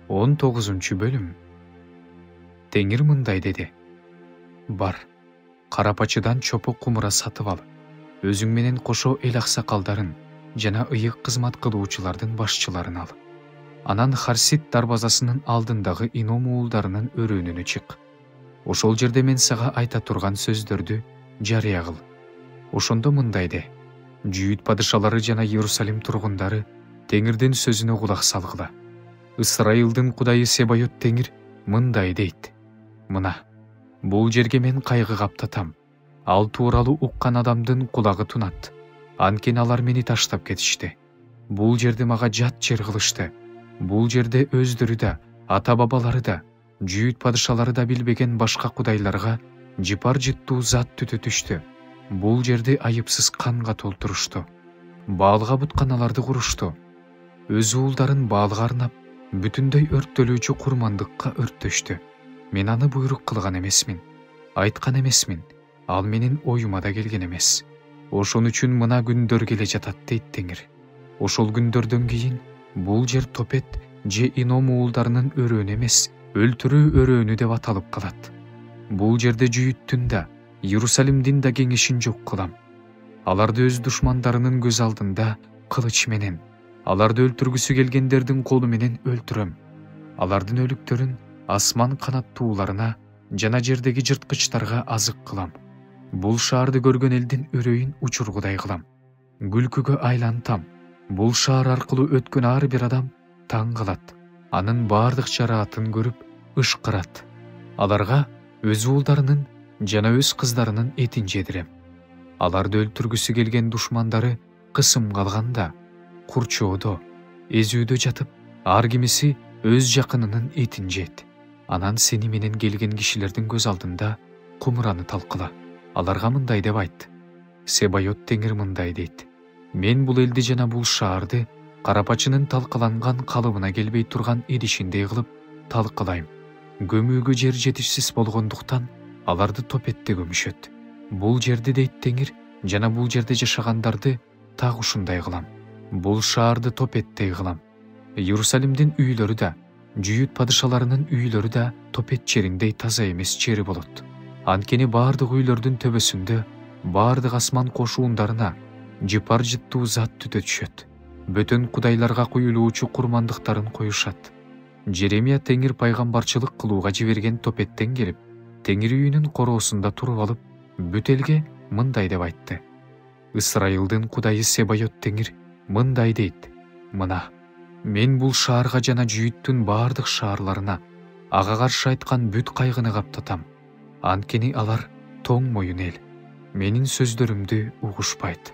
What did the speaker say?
19-бөлүм. Теңир мындай деди: бар, карапачыдан чопо кумура сатып ал, өзүң менен кошо эл аксакалдарын жана ыйык кызмат кылуучулардын башчыларын ал. Анан Харсит дарбазасынын алдындагы ином уулдарынын өрөөнүнө чык. Ошол жерде мен сага айта турган сөздөрдү жарыя кыл. Ошондо мындай де: Жүйүт падышалары жана Иерусалим тургундары Теңирдин сөзүнө кулак салгыла. Ысрайылдын Кудайы Себайот Теңир мындай дейт: мына, бул жерге мен кайгы каптатам. Ал тууралуу уккан адамдын кулагы тунат. Анткени алар мени таштап кетишти. Бул жерди мага жат жер кылышты. Бул жерде өздөрү да, ата-бабалары да, жүйүт падышалары да билбеген башка кудайларга жыпар жыттуу зат түтүтүштү. Бул жерди айыпсыз канга толтурушту. Баалга бутканаларды курушту. Өз уулдарын Баалга арнап, бүтүндөй өрттөлүүчү курмандыкка өрттөштү. Мен аны буйрук кылган эмесмин, айткан эмесмин, ал менин оюма да келген эмес. Ошон үчүн мына күндөр келе жатат дейт Теңир. Ошол күндөрдөн кийин бул жер Топет же ином уулдарынын өрөөнү эмес, өлтүрүү өрөөнү деп аталып калат. Бул жерде жүйүттүн да, Иерусалимдин да кеңешин жок кылам. Аларды өз душмандарынын көз алдында кылыч менен, аларды өлтүргүсү келгендердин колу менен өлтүрөм. Алардын өлүктөрүн асман канаттууларына жана жердеги жырткычтарга азык кылам. Бул шаарды көргөн элдин өрөйүн учургудай кылам. Күлкүгө айлантам. Бул шаар аркылуу өткөн ар бир адам таң калат. Анын баардык жараатын көрүп ышкырат. Аларга өз уулдарынын жана өз кыздарынын этин жедирем. Аларды өлтүргүсү келген душмандары кысымга алганда, курчоодо, эзүүдө жатып, ар кимиси өз жакынынын этин жейт. Анан сени менен келген кишилердин көз алдында кумураны талкыла. Аларга мындай деп айт: Себайот Теңир мындай дейт: мен бул элди жана бул шаарды карапачынын талкаланган калыбына келбей турган идишиндей кылып талкылайм. Көмүүгө жер жетишсиз болгондуктан аларды Топетте көмүшөт. Бул жерди дейт Теңир, жана бул жерде жашагандарды так ушундай кылам. Бул шаарды Топеттей кылам. Иерусалимдин үйлөрү да, жүйүт падышаларынын үйлөрү да Топет жериндей таза эмес жери болот. Анткени баардык үйлөрдүн төбөсүндө баардык асман кошуундарына жыпар жыттуу зат түтөтүшөт. Бөтөн кудайларга куюлуучу курмандыктарын коюшат. Жеремия Теңир пайгамбарчылык кылууга жиберген Топеттен келип, Теңир үйүнүн короосунда туруп алып, бүт элге мындай деп айтты: Ысрайылдын Кудайы Себайот Теңир мындай дейт: мына, мен бул шаарга жана жүйүттүн баардык шаарларына ага каршы айткан бүт кайгыны каптатам. Анткени алар тоң моюн эл, менин сөздөрүмдү угушпайт.